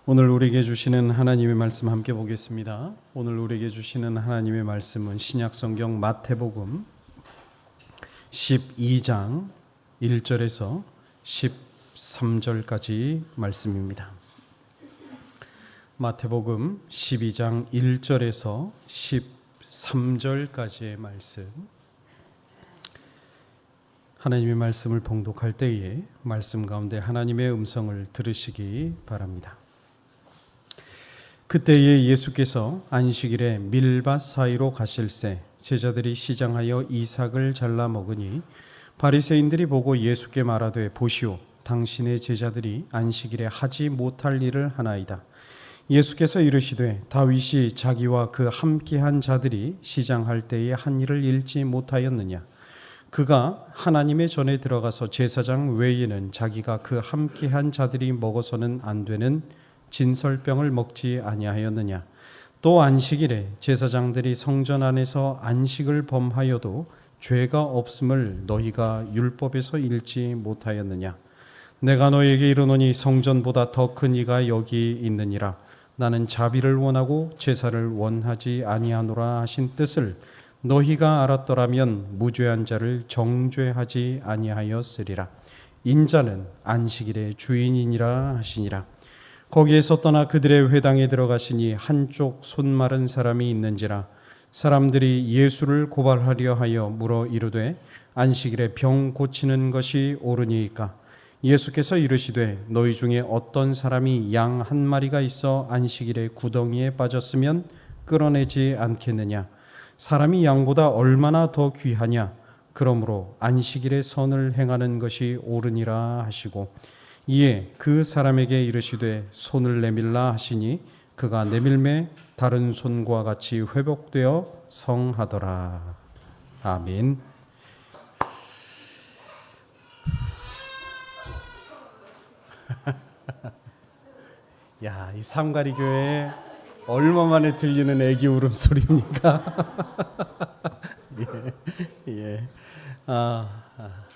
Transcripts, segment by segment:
오늘 우리에게 주시는 하나님의 말씀 함께 보겠습니다. 오늘 우리에게 주시는 하나님의 말씀은 신약성경 마태복음 12장 1절에서 13절까지 말씀입니다. 마태복음 12장 1절에서 13절까지의 말씀. 하나님의 말씀을 봉독할 때에 말씀 가운데 하나님의 음성을 들으시기 바랍니다. 그때에 예수께서 안식일에 밀밭 사이로 가실새 제자들이 시장하여 이삭을 잘라 먹으니 바리새인들이 보고 예수께 말하되 보시오, 당신의 제자들이 안식일에 하지 못할 일을 하나이다. 예수께서 이르시되 다윗이 자기와 그 함께한 자들이 시장할 때에 한 일을 잃지 못하였느냐? 그가 하나님의 전에 들어가서 제사장 외에는 자기가 그 함께한 자들이 먹어서는 안 되는 진설병을 먹지 아니하였느냐? 또 안식일에 제사장들이 성전 안에서 안식을 범하여도 죄가 없음을 너희가 율법에서 읽지 못하였느냐? 내가 너희에게 이르노니 성전보다 더 큰 이가 여기 있느니라. 나는 자비를 원하고 제사를 원하지 아니하노라 하신 뜻을 너희가 알았더라면 무죄한 자를 정죄하지 아니하였으리라. 인자는 안식일의 주인이니라 하시니라. 거기에서 떠나 그들의 회당에 들어가시니 한쪽 손 마른 사람이 있는지라. 사람들이 예수를 고발하려 하여 물어 이르되 안식일에 병 고치는 것이 옳으니이까? 예수께서 이르시되 너희 중에 어떤 사람이 양 한 마리가 있어 안식일에 구덩이에 빠졌으면 끌어내지 않겠느냐? 사람이 양보다 얼마나 더 귀하냐? 그러므로 안식일에 선을 행하는 것이 옳으니라 하시고 이에 그 사람에게 이르시되 손을 내밀라 하시니 그가 내밀매 다른 손과 같이 회복되어 성하더라. 아멘. 야, 이 삼가리 교회에 얼마 만에 들리는 애기 울음소리입니까? 예.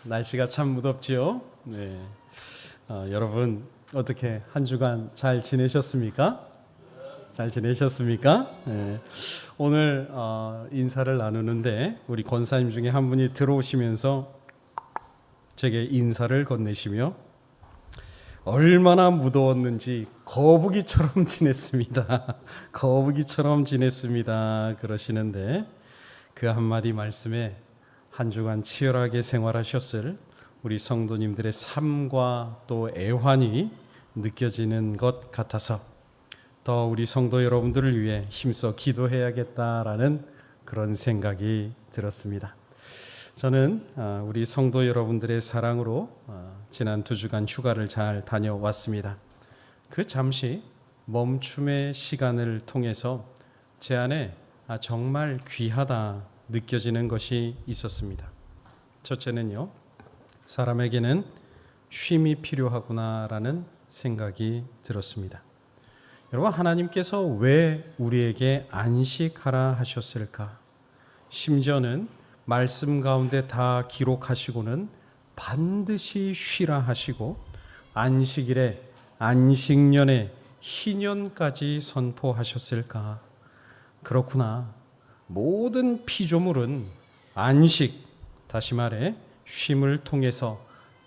날씨가 참 무덥지요? 네. 여러분 어떻게 한 주간 잘 지내셨습니까? 잘 지내셨습니까? 네. 오늘 인사를 나누는데 우리 권사님 중에 한 분이 들어오시면서 제게 인사를 건네시며 얼마나 무더웠는지 거북이처럼 지냈습니다. 거북이처럼 지냈습니다. 그러시는데 그 한마디 말씀에 한 주간 치열하게 생활하셨을 우리 성도님들의 삶과 또 애환이 느껴지는 것 같아서 더 우리 성도 여러분들을 위해 힘써 기도해야겠다라는 그런 생각이 들었습니다. 저는 우리 성도 여러분들의 사랑으로 지난 2주간 휴가를 잘 다녀왔습니다. 그 잠시 멈춤의 시간을 통해서 제 안에 정말 귀하다 느껴지는 것이 있었습니다. 첫째는요, 사람에게는 쉼이 필요하구나라는 생각이 들었습니다. 여러분, 하나님께서 왜 우리에게 안식하라 하셨을까? 심지어는 말씀 가운데 다 기록하시고는 반드시 쉬라 하시고 안식일에 안식년에 희년까지 선포하셨을까? 그렇구나. 모든 피조물은 안식, 다시 말해 쉼을 통해서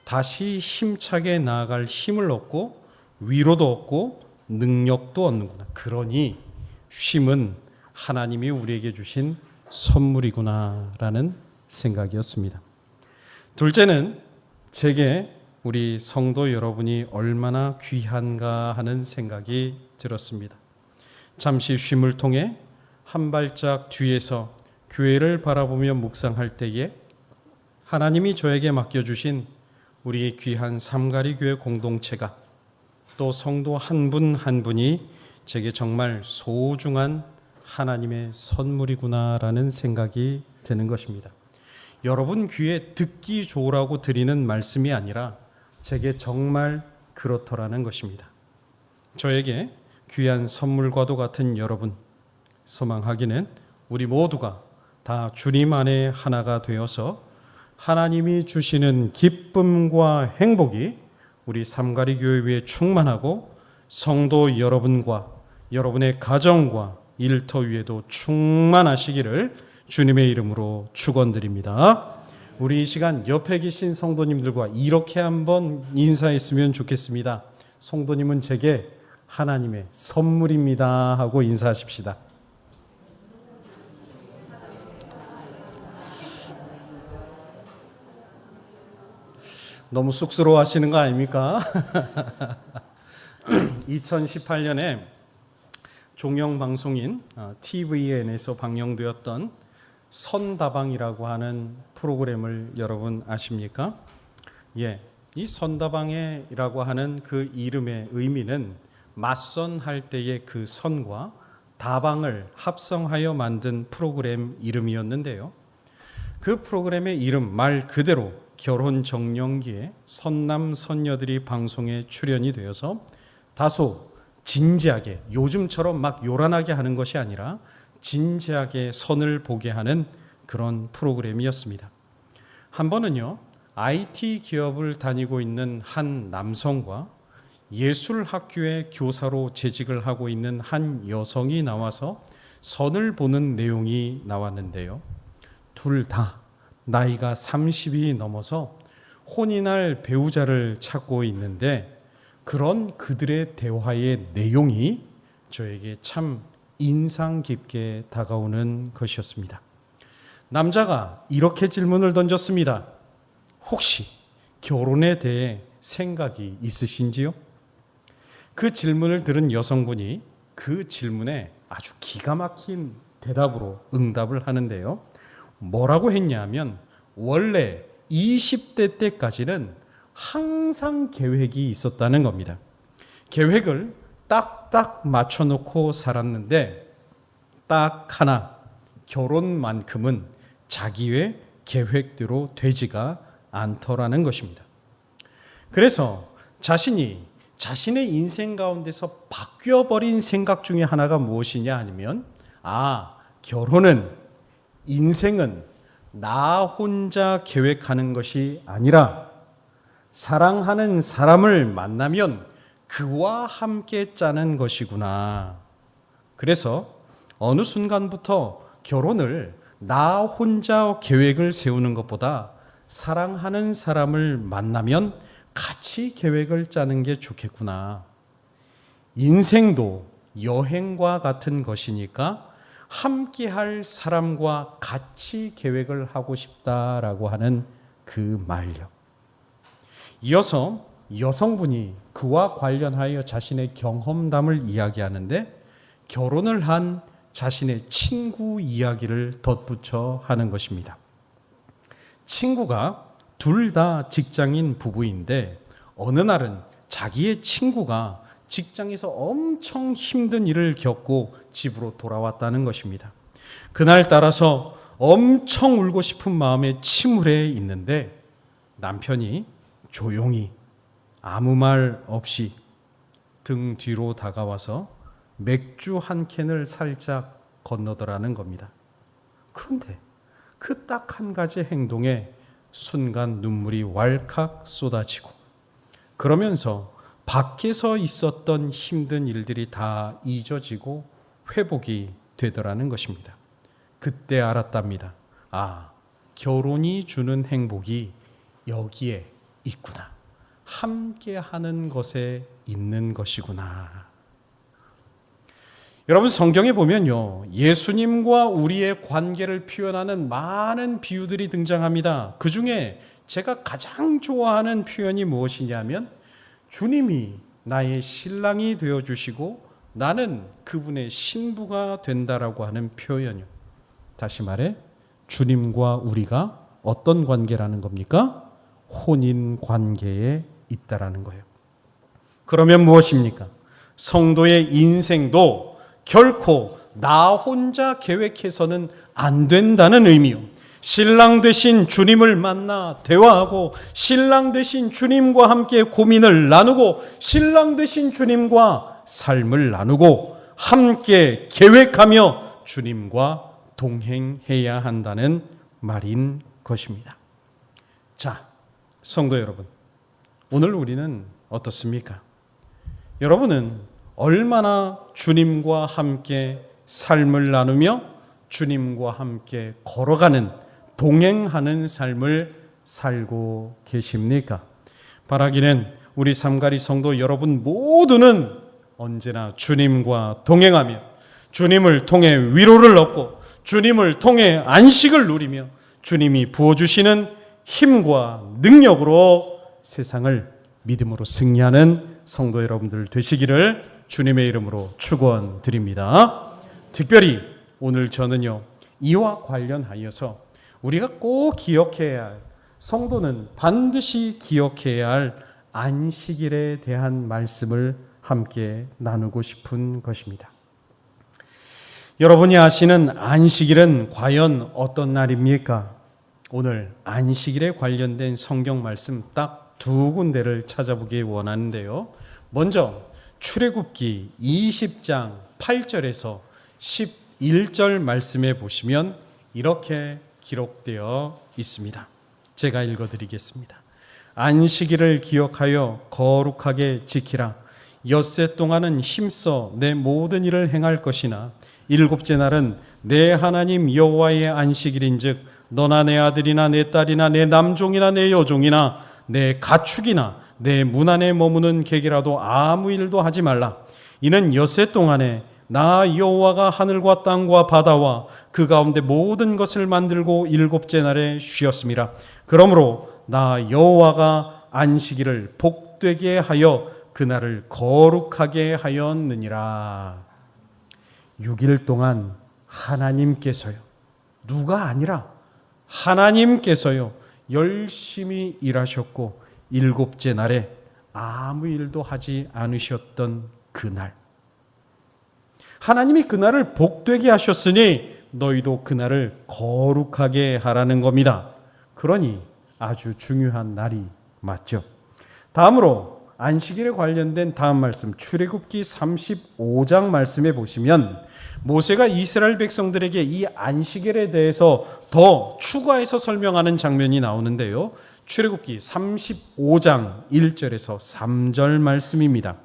다시 힘차게 나아갈 힘을 얻고 위로도 얻고 능력도 얻는구나. 그러니 쉼은 하나님이 우리에게 주신 선물이구나라는 생각이었습니다. 둘째는 제게 우리 성도 여러분이 얼마나 귀한가 하는 생각이 들었습니다. 잠시 쉼을 통해 한 발짝 뒤에서 교회를 바라보며 묵상할 때에 하나님이 저에게 맡겨주신 우리 귀한 삼가리 교회 공동체가 또 성도 한 분 한 분이 제게 정말 소중한 하나님의 선물이구나라는 생각이 드는 것입니다. 여러분 귀에 듣기 좋으라고 드리는 말씀이 아니라 제게 정말 그렇더라는 것입니다. 저에게 귀한 선물과도 같은 여러분, 소망하기는 우리 모두가 다 주님 안에 하나가 되어서 하나님이 주시는 기쁨과 행복이 우리 삼가리 교회 위에 충만하고 성도 여러분과 여러분의 가정과 일터 위에도 충만하시기를 주님의 이름으로 축원드립니다. 우리 이 시간 옆에 계신 성도님들과 이렇게 한번 인사했으면 좋겠습니다. 성도님은 제게 하나님의 선물입니다 하고 인사하십시다. 너무 쑥스러워 하시는 거 아닙니까? 2018년에 종영방송인 TVN에서 방영되었던 선다방이라고 하는 프로그램을 여러분 아십니까? 예, 이 선다방이라고 하는 그 이름의 의미는 맞선할 때의 그 선과 다방을 합성하여 만든 프로그램 이름이었는데요. 그 프로그램의 이름 말 그대로 결혼 정년기에 선남 선녀들이 방송에 출연이 되어서 다소 진지하게, 요즘처럼 막 요란하게 하는 것이 아니라 진지하게 선을 보게 하는 그런 프로그램이었습니다. 한 번은요, IT 기업을 다니고 있는 한 남성과 예술학교의 교사로 재직을 하고 있는 한 여성이 나와서 선을 보는 내용이 나왔는데요. 둘 다 나이가 30이 넘어서 혼인할 배우자를 찾고 있는데 그런 그들의 대화의 내용이 저에게 참 인상 깊게 다가오는 것이었습니다. 남자가 이렇게 질문을 던졌습니다. 혹시 결혼에 대해 생각이 있으신지요? 그 질문을 들은 여성분이 그 질문에 아주 기가 막힌 대답으로 응답을 하는데요. 뭐라고 했냐면 원래 20대 때까지는 항상 계획이 있었다는 겁니다. 계획을 딱딱 맞춰놓고 살았는데 딱 하나 결혼만큼은 자기의 계획대로 되지가 않더라는 것입니다. 그래서 자신의 인생 가운데서 바뀌어버린 생각 중에 하나가 무엇이냐 하면 결혼은 인생은 나 혼자 계획하는 것이 아니라 사랑하는 사람을 만나면 그와 함께 짜는 것이구나. 그래서 어느 순간부터 결혼을 나 혼자 계획을 세우는 것보다 사랑하는 사람을 만나면 같이 계획을 짜는 게 좋겠구나. 인생도 여행과 같은 것이니까 함께할 사람과 같이 계획을 하고 싶다라고 하는 그 말력. 이어서 여성분이 그와 관련하여 자신의 경험담을 이야기하는데 결혼을 한 자신의 친구 이야기를 덧붙여 하는 것입니다. 친구가 둘 다 직장인 부부인데 어느 날은 자기의 친구가 직장에서 엄청 힘든 일을 겪고 집으로 돌아왔다는 것입니다. 그날 따라서 엄청 울고 싶은 마음에 침울해 있는데 남편이 조용히 아무 말 없이 등 뒤로 다가와서 맥주 한 캔을 살짝 건너더라는 겁니다. 그런데 그 딱 한 가지 행동에 순간 눈물이 왈칵 쏟아지고 그러면서 밖에서 있었던 힘든 일들이 다 잊어지고 회복이 되더라는 것입니다. 그때 알았답니다. 결혼이 주는 행복이 여기에 있구나. 함께 하는 것에 있는 것이구나. 여러분 성경에 보면요. 예수님과 우리의 관계를 표현하는 많은 비유들이 등장합니다. 그 중에 제가 가장 좋아하는 표현이 무엇이냐면 주님이 나의 신랑이 되어주시고 나는 그분의 신부가 된다라고 하는 표현이요. 다시 말해 주님과 우리가 어떤 관계라는 겁니까? 혼인 관계에 있다라는 거예요. 그러면 무엇입니까? 성도의 인생도 결코 나 혼자 계획해서는 안 된다는 의미요. 신랑 되신 주님을 만나 대화하고 신랑 되신 주님과 함께 고민을 나누고 신랑 되신 주님과 삶을 나누고 함께 계획하며 주님과 동행해야 한다는 말인 것입니다. 자, 성도 여러분, 오늘 우리는 어떻습니까? 여러분은 얼마나 주님과 함께 삶을 나누며 주님과 함께 걸어가는, 동행하는 삶을 살고 계십니까? 바라기는 우리 삼가리 성도 여러분 모두는 언제나 주님과 동행하며 주님을 통해 위로를 얻고 주님을 통해 안식을 누리며 주님이 부어주시는 힘과 능력으로 세상을 믿음으로 승리하는 성도 여러분들 되시기를 주님의 이름으로 축원드립니다. 특별히 오늘 저는요, 이와 관련하여서 우리가 꼭 기억해야 할, 성도는 반드시 기억해야 할 안식일에 대한 말씀을 함께 나누고 싶은 것입니다. 여러분이 아시는 안식일은 과연 어떤 날입니까? 오늘 안식일에 관련된 성경 말씀 딱 두 군데를 찾아보기 원하는데요. 먼저 출애굽기 20장 8절에서 11절 말씀에 보시면 이렇게 기록되어 있습니다. 제가 읽어드리겠습니다. 안식일을 기억하여 거룩하게 지키라. 엿새 동안은 힘써 내 모든 일을 행할 것이나 일곱째 날은 내 하나님 여호와의 안식일인즉 너나 내 아들이나 내 딸이나 내 남종이나 내 여종이나 내 가축이나 내 문 안에 머무는 객이라도 아무 일도 하지 말라. 이는 엿새 동안에 나 여호와가 하늘과 땅과 바다와 그 가운데 모든 것을 만들고 일곱째 날에 쉬었음이라. 그러므로 나 여호와가 안식일을 복되게 하여 그날을 거룩하게 하였느니라. 6일 동안 하나님께서요, 누가 아니라 하나님께서요 열심히 일하셨고 일곱째 날에 아무 일도 하지 않으셨던 그날, 하나님이 그날을 복되게 하셨으니 너희도 그날을 거룩하게 하라는 겁니다. 그러니 아주 중요한 날이 맞죠. 다음으로 안식일에 관련된 다음 말씀, 출애굽기 35장 말씀에 보시면 모세가 이스라엘 백성들에게 이 안식일에 대해서 더 추가해서 설명하는 장면이 나오는데요. 출애굽기 35장 1절에서 3절 말씀입니다.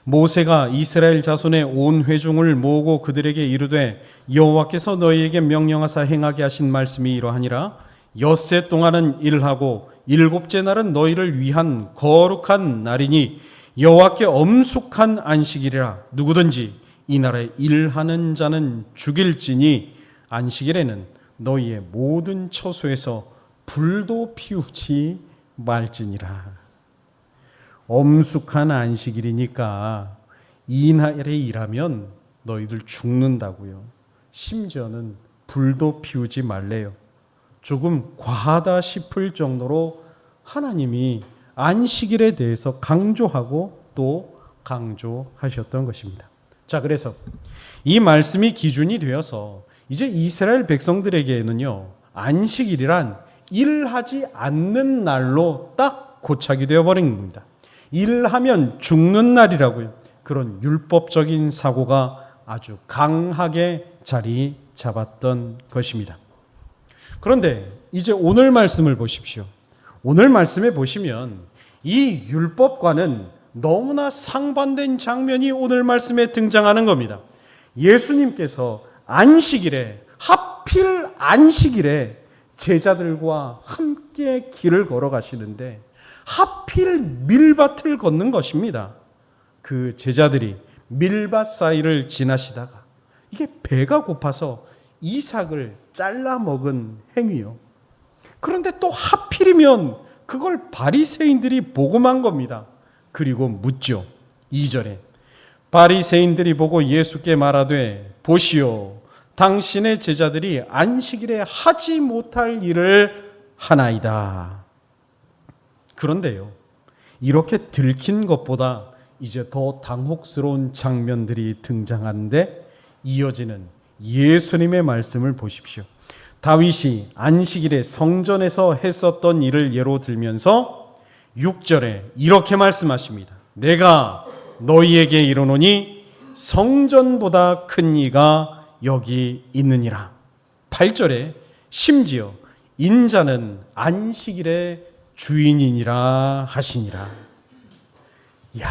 모세가 이스라엘 자손의 온 회중을 모으고 그들에게 이르되 여호와께서 너희에게 명령하사 행하게 하신 말씀이 이러하니라. 엿새 동안은 일하고 일곱째 날은 너희를 위한 거룩한 날이니 여호와께 엄숙한 안식일이라. 누구든지 이 날에 일하는 자는 죽일지니 안식일에는 너희의 모든 처소에서 불도 피우지 말지니라. 엄숙한 안식일이니까 이 날에 일하면 너희들 죽는다고요. 심지어는 불도 피우지 말래요. 조금 과하다 싶을 정도로 하나님이 안식일에 대해서 강조하고 또 강조하셨던 것입니다. 자, 그래서 이 말씀이 기준이 되어서 이제 이스라엘 백성들에게는요, 안식일이란 일하지 않는 날로 딱 고착이 되어버린 겁니다. 일하면 죽는 날이라고요. 그런 율법적인 사고가 아주 강하게 자리 잡았던 것입니다. 그런데 이제 오늘 말씀을 보십시오. 오늘 말씀에 보시면 이 율법과는 너무나 상반된 장면이 오늘 말씀에 등장하는 겁니다. 예수님께서 안식일에, 하필 안식일에 제자들과 함께 길을 걸어가시는데 하필 밀밭을 걷는 것입니다. 그 제자들이 밀밭 사이를 지나시다가 이게 배가 고파서 이삭을 잘라 먹은 행위요. 그런데 또 하필이면 그걸 바리새인들이 보고만 겁니다. 그리고 묻죠. 2절에 바리새인들이 보고 예수께 말하되 보시오, 당신의 제자들이 안식일에 하지 못할 일을 하나이다. 그런데요, 이렇게 들킨 것보다 이제 더 당혹스러운 장면들이 등장하는데 이어지는 예수님의 말씀을 보십시오. 다윗이 안식일에 성전에서 했었던 일을 예로 들면서 6절에 이렇게 말씀하십니다. 내가 너희에게 이르노니 성전보다 큰 이가 여기 있느니라. 8절에 심지어 인자는 안식일의 주인이니라 하시니라. 야,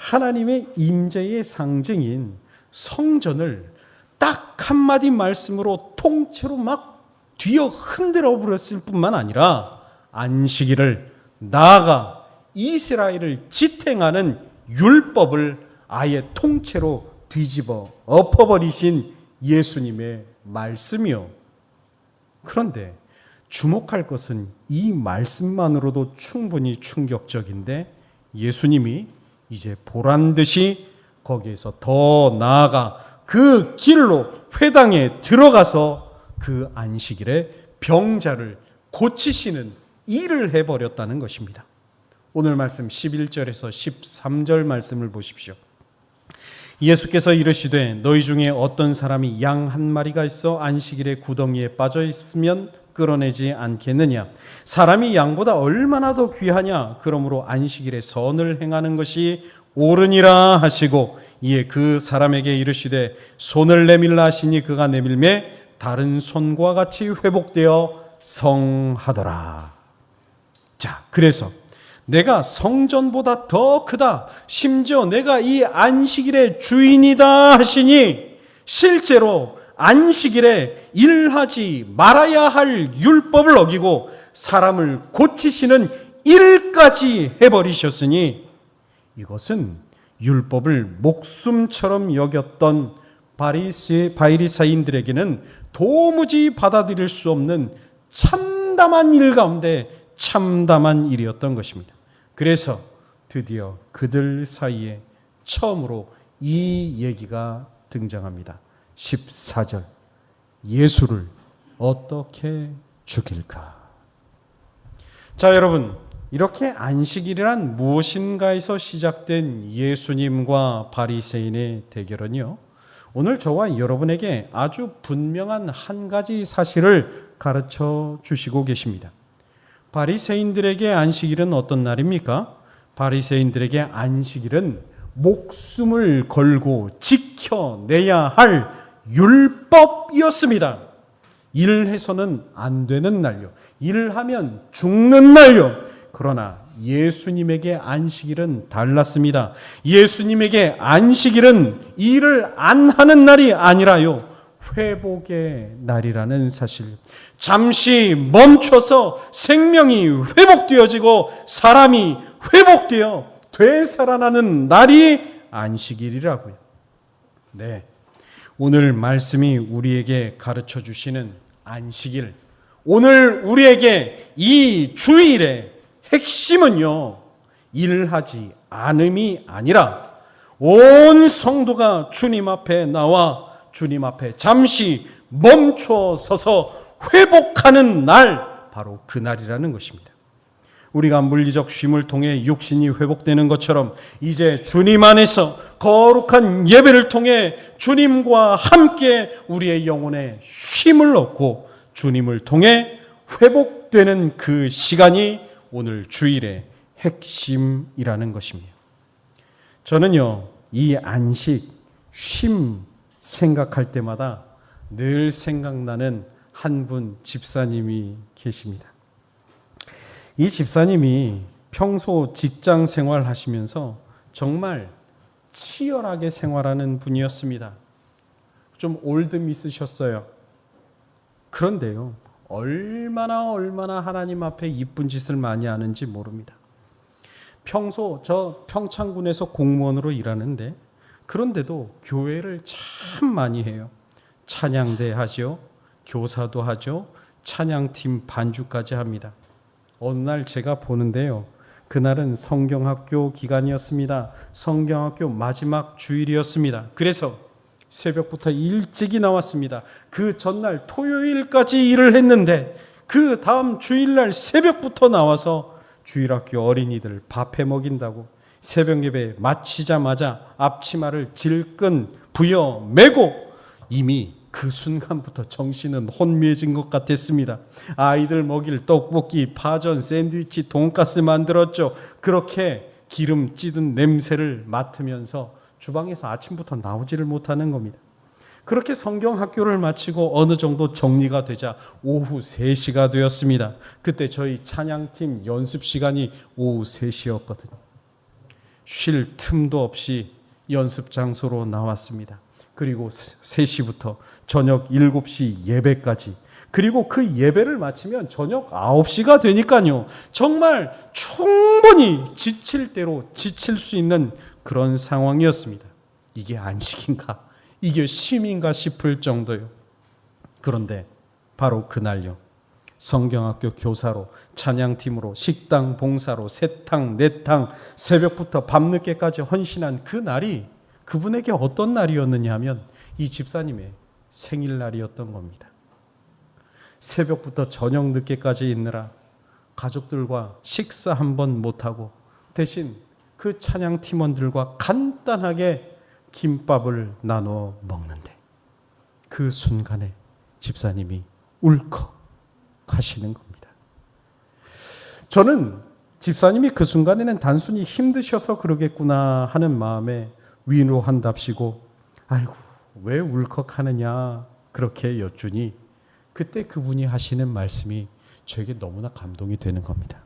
하나님의 임재의 상징인 성전을 딱 한마디 말씀으로 통째로 막 뒤어 흔들어 버렸을 뿐만 아니라 안식일을 나아가 이스라엘을 지탱하는 율법을 아예 통째로 뒤집어 엎어버리신 예수님의 말씀이요. 그런데 주목할 것은 이 말씀만으로도 충분히 충격적인데 예수님이 이제 보란듯이 거기에서 더 나아가 그 길로 회당에 들어가서 그 안식일에 병자를 고치시는 일을 해버렸다는 것입니다. 오늘 말씀 11절에서 13절 말씀을 보십시오. 예수께서 이르시되 너희 중에 어떤 사람이 양 한 마리가 있어 안식일에 구덩이에 빠져 있으면 끌어내지 않겠느냐. 사람이 양보다 얼마나 더 귀하냐. 그러므로 안식일에 선을 행하는 것이 옳으니라 하시고 이에 그 사람에게 이르시되 손을 내밀라 하시니 그가 내밀매 다른 손과 같이 회복되어 성하더라. 자, 그래서 내가 성전보다 더 크다, 심지어 내가 이 안식일의 주인이다 하시니 실제로 안식일에 일하지 말아야 할 율법을 어기고 사람을 고치시는 일까지 해버리셨으니 이것은 율법을 목숨처럼 여겼던 바리사인들에게는 도무지 받아들일 수 없는 참담한 일 가운데 참담한 일이었던 것입니다. 그래서 드디어 그들 사이에 처음으로 이 얘기가 등장합니다. 14절 예수를 어떻게 죽일까? 자, 여러분, 이렇게 안식일이란 무엇인가에서 시작된 예수님과 바리새인의 대결은요, 오늘 저와 여러분에게 아주 분명한 한 가지 사실을 가르쳐 주시고 계십니다. 바리새인들에게 안식일은 어떤 날입니까? 바리새인들에게 안식일은 목숨을 걸고 지켜내야 할 율법이었습니다. 일을 해서는 안 되는 날요. 일을 하면 죽는 날요. 그러나 예수님에게 안식일은 달랐습니다. 예수님에게 안식일은 일을 안 하는 날이 아니라요, 회복의 날이라는 사실. 잠시 멈춰서 생명이 회복되어지고 사람이 회복되어 되살아나는 날이 안식일이라고요. 네, 오늘 말씀이 우리에게 가르쳐 주시는 안식일, 오늘 우리에게 이 주일의 핵심은요, 일하지 않음이 아니라 온 성도가 주님 앞에 나와 주님 앞에 잠시 멈춰 서서 회복하는 날, 바로 그 날이라는 것입니다. 우리가 물리적 쉼을 통해 육신이 회복되는 것처럼 이제 주님 안에서 거룩한 예배를 통해 주님과 함께 우리의 영혼에 쉼을 얻고 주님을 통해 회복되는 그 시간이 오늘 주일의 핵심이라는 것입니다. 저는요, 이 안식, 쉼 생각할 때마다 늘 생각나는 한 분 집사님이 계십니다. 이 집사님이 평소 직장 생활하시면서 정말 치열하게 생활하는 분이었습니다. 좀 올드 있으셨어요. 그런데요, 얼마나 하나님 앞에 이쁜 짓을 많이 하는지 모릅니다. 평소 저 평창군에서 공무원으로 일하는데, 그런데도 교회를 참 많이 해요. 찬양대 하죠, 교사도 하죠, 찬양팀 반주까지 합니다. 어느 날 제가 보는데요, 그날은 성경학교 기간이었습니다. 성경학교 마지막 주일이었습니다. 그래서 새벽부터 일찍이 나왔습니다. 그 전날 토요일까지 일을 했는데 그 다음 주일날 새벽부터 나와서 주일학교 어린이들 밥해 먹인다고 새벽 예배 마치자마자 앞치마를 질끈 부여 메고 이미 그 순간부터 정신은 혼미해진 것 같았습니다. 아이들 먹일 떡볶이, 파전, 샌드위치, 돈가스 만들었죠. 그렇게 기름 찌든 냄새를 맡으면서 주방에서 아침부터 나오지를 못하는 겁니다. 그렇게 성경학교를 마치고 어느 정도 정리가 되자 오후 3시가 되었습니다. 그때 저희 찬양팀 연습 시간이 오후 3시였거든요. 쉴 틈도 없이 연습 장소로 나왔습니다. 그리고 3시부터 저녁 7시 예배까지, 그리고 그 예배를 마치면 저녁 9시가 되니까요, 정말 충분히 지칠 대로 지칠 수 있는 그런 상황이었습니다. 이게 안식인가? 이게 쉼인가 싶을 정도요. 그런데 바로 그날요, 성경학교 교사로, 찬양팀으로, 식당 봉사로, 세탕, 내탕, 새벽부터 밤늦게까지 헌신한 그 날이 그분에게 어떤 날이었느냐 하면 이 집사님의 생일날이었던 겁니다. 새벽부터 저녁 늦게까지 있느라 가족들과 식사 한 번 못하고 대신 그 찬양 팀원들과 간단하게 김밥을 나눠 먹는데, 그 순간에 집사님이 울컥 하시는 겁니다. 저는 집사님이 그 순간에는 단순히 힘드셔서 그러겠구나 하는 마음에 위로한답시고, 아이고 왜 울컥하느냐 그렇게 여쭈니, 그때 그분이 하시는 말씀이 저에게 너무나 감동이 되는 겁니다.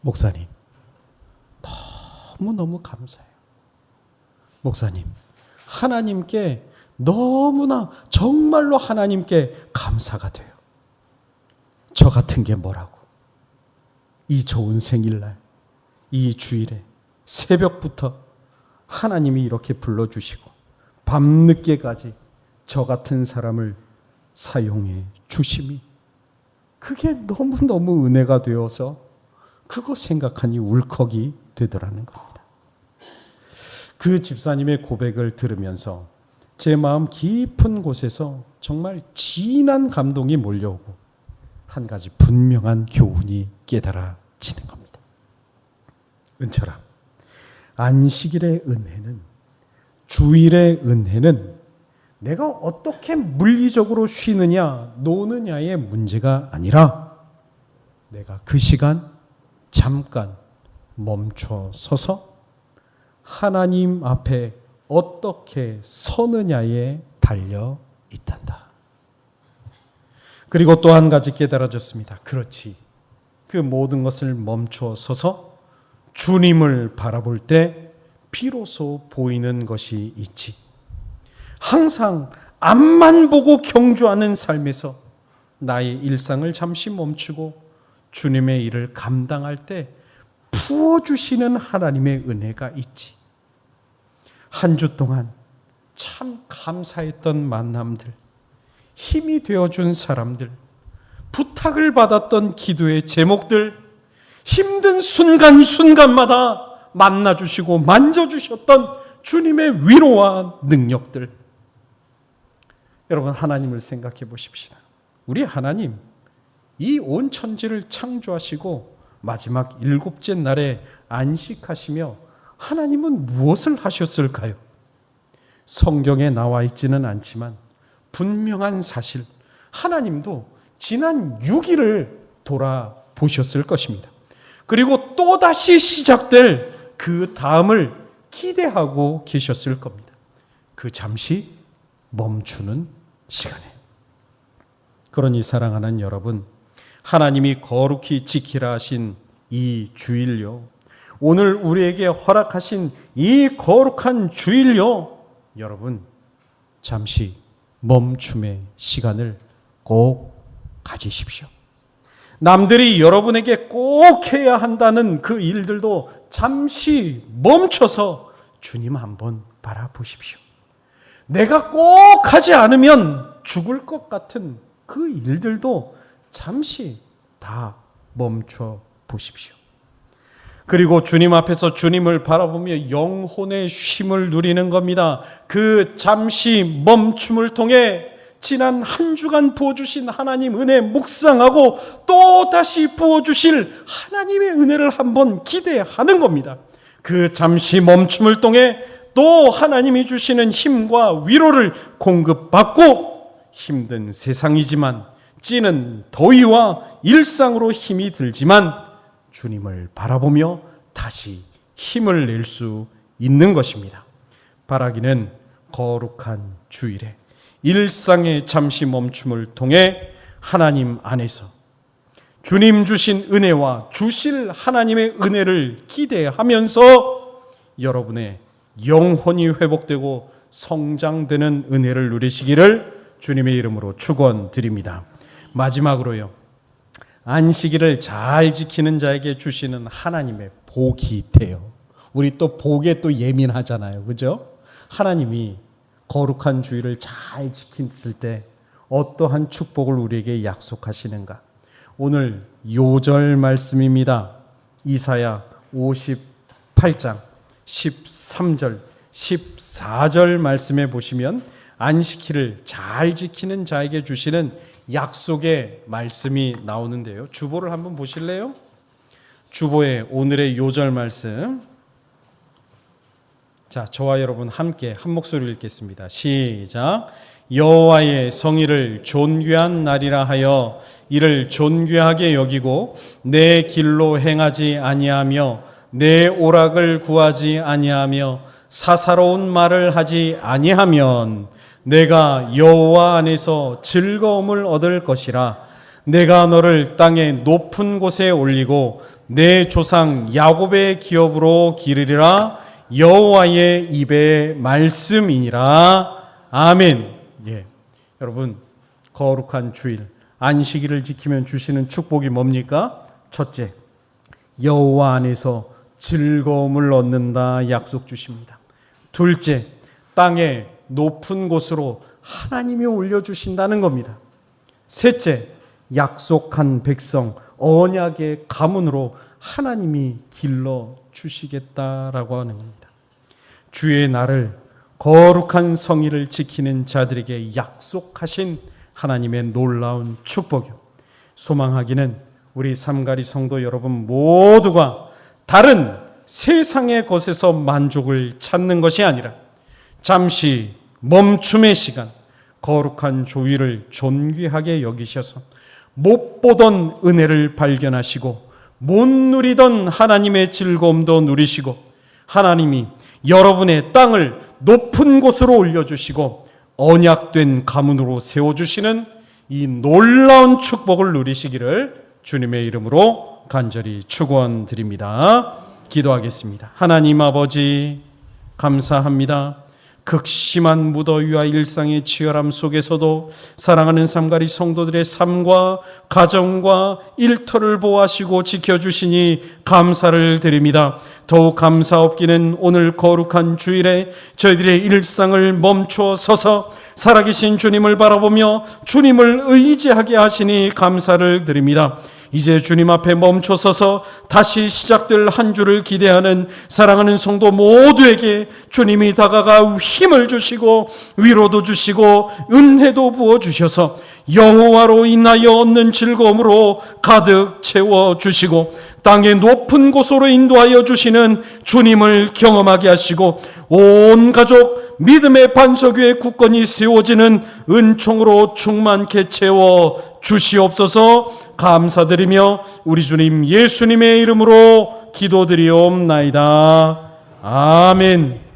목사님, 너무너무 감사해요. 목사님, 하나님께 너무나 정말로 하나님께 감사가 돼요. 저 같은 게 뭐라고. 이 좋은 생일날, 이 주일에 새벽부터 하나님이 이렇게 불러주시고 밤늦게까지 저 같은 사람을 사용해 주심이, 그게 너무너무 은혜가 되어서 그거 생각하니 울컥이 되더라는 겁니다. 그 집사님의 고백을 들으면서 제 마음 깊은 곳에서 정말 진한 감동이 몰려오고 한 가지 분명한 교훈이 깨달아지는 겁니다. 은철아, 안식일의 은혜는, 주일의 은혜는 내가 어떻게 물리적으로 쉬느냐 노느냐의 문제가 아니라, 내가 그 시간 잠깐 멈춰 서서 하나님 앞에 어떻게 서느냐에 달려 있단다. 그리고 또 한 가지 깨달아졌습니다. 그렇지, 그 모든 것을 멈춰 서서 주님을 바라볼 때 비로소 보이는 것이 있지. 항상 앞만 보고 경주하는 삶에서 나의 일상을 잠시 멈추고 주님의 일을 감당할 때 부어주시는 하나님의 은혜가 있지. 한 주 동안 참 감사했던 만남들, 힘이 되어준 사람들, 부탁을 받았던 기도의 제목들, 힘든 순간순간마다 만나주시고 만져주셨던 주님의 위로와 능력들. 여러분, 하나님을 생각해 보십시다. 우리 하나님, 이 온 천지를 창조하시고 마지막 7째 날에 안식하시며 하나님은 무엇을 하셨을까요? 성경에 나와 있지는 않지만 분명한 사실, 하나님도 지난 6일을 돌아보셨을 것입니다. 그리고 또다시 시작될 그 다음을 기대하고 계셨을 겁니다. 그 잠시 멈추는 시간에. 그러니 사랑하는 여러분, 하나님이 거룩히 지키라 하신 이 주일요, 오늘 우리에게 허락하신 이 거룩한 주일요, 여러분 잠시 멈춤의 시간을 꼭 가지십시오. 남들이 여러분에게 꼭 해야 한다는 그 일들도 잠시 멈춰서 주님 한번 바라보십시오. 내가 꼭 하지 않으면 죽을 것 같은 그 일들도 잠시 다 멈춰 보십시오. 그리고 주님 앞에서 주님을 바라보며 영혼의 쉼을 누리는 겁니다. 그 잠시 멈춤을 통해 지난 한 주간 부어주신 하나님 은혜 묵상하고 또 다시 부어주실 하나님의 은혜를 한번 기대하는 겁니다. 그 잠시 멈춤을 통해 또 하나님이 주시는 힘과 위로를 공급받고, 힘든 세상이지만, 찌는 더위와 일상으로 힘이 들지만 주님을 바라보며 다시 힘을 낼 수 있는 것입니다. 바라기는 거룩한 주일에 일상의 잠시 멈춤을 통해 하나님 안에서 주님 주신 은혜와 주실 하나님의 은혜를 기대하면서 여러분의 영혼이 회복되고 성장되는 은혜를 누리시기를 주님의 이름으로 축원드립니다. 마지막으로요, 안식일을 잘 지키는 자에게 주시는 하나님의 복이 있대요. 우리 또 복에 또 예민하잖아요, 그죠? 하나님이 거룩한 주일을 잘 지켰을 때 어떠한 축복을 우리에게 약속하시는가? 오늘 요절 말씀입니다. 이사야 58장 13절 14절 말씀에 보시면 안식일을 잘 지키는 자에게 주시는 약속의 말씀이 나오는데요. 주보를 한번 보실래요? 주보의 오늘의 요절 말씀. 자, 저와 여러분 함께 한 목소리로 읽겠습니다. 시작. 여호와의 성의를 존귀한 날이라 하여 이를 존귀하게 여기고 내 길로 행하지 아니하며 내 오락을 구하지 아니하며 사사로운 말을 하지 아니하면 내가 여호와 안에서 즐거움을 얻을 것이라. 내가 너를 땅의 높은 곳에 올리고 내 조상 야곱의 기업으로 기르리라. 여호와의 입의 말씀이니라. 아멘. 예, 여러분, 거룩한 주일 안식일을 지키면 주시는 축복이 뭡니까? 첫째, 여호와 안에서 즐거움을 얻는다 약속 주십니다. 둘째, 땅의 높은 곳으로 하나님이 올려주신다는 겁니다. 셋째, 약속한 백성 언약의 가문으로 하나님이 길러주시겠다라고 하는 겁니다. 주의 날을 거룩한 성의를 지키는 자들에게 약속하신 하나님의 놀라운 축복이요. 소망하기는 우리 삼가리 성도 여러분 모두가 다른 세상의 것에서 만족을 찾는 것이 아니라 잠시 멈춤의 시간, 거룩한 주일을 존귀하게 여기셔서 못 보던 은혜를 발견하시고 못 누리던 하나님의 즐거움도 누리시고 하나님이 여러분의 땅을 높은 곳으로 올려주시고 언약된 가문으로 세워주시는 이 놀라운 축복을 누리시기를 주님의 이름으로 간절히 축원드립니다. 기도하겠습니다. 하나님 아버지, 감사합니다. 극심한 무더위와 일상의 치열함 속에서도 사랑하는 삼가리 성도들의 삶과 가정과 일터를 보호하시고 지켜주시니 감사를 드립니다. 더욱 감사 없기는 오늘 거룩한 주일에 저희들의 일상을 멈춰 서서 살아계신 주님을 바라보며 주님을 의지하게 하시니 감사를 드립니다. 이제 주님 앞에 멈춰서서 다시 시작될 한 주를 기대하는 사랑하는 성도 모두에게 주님이 다가가 힘을 주시고 위로도 주시고 은혜도 부어주셔서 여호와로 인하여 얻는 즐거움으로 가득 채워주시고 땅의 높은 곳으로 인도하여 주시는 주님을 경험하게 하시고 온 가족 믿음의 반석 위에 굳건히 세워지는 은총으로 충만케 채워 주시옵소서. 감사드리며 우리 주님 예수님의 이름으로 기도드리옵나이다. 아멘.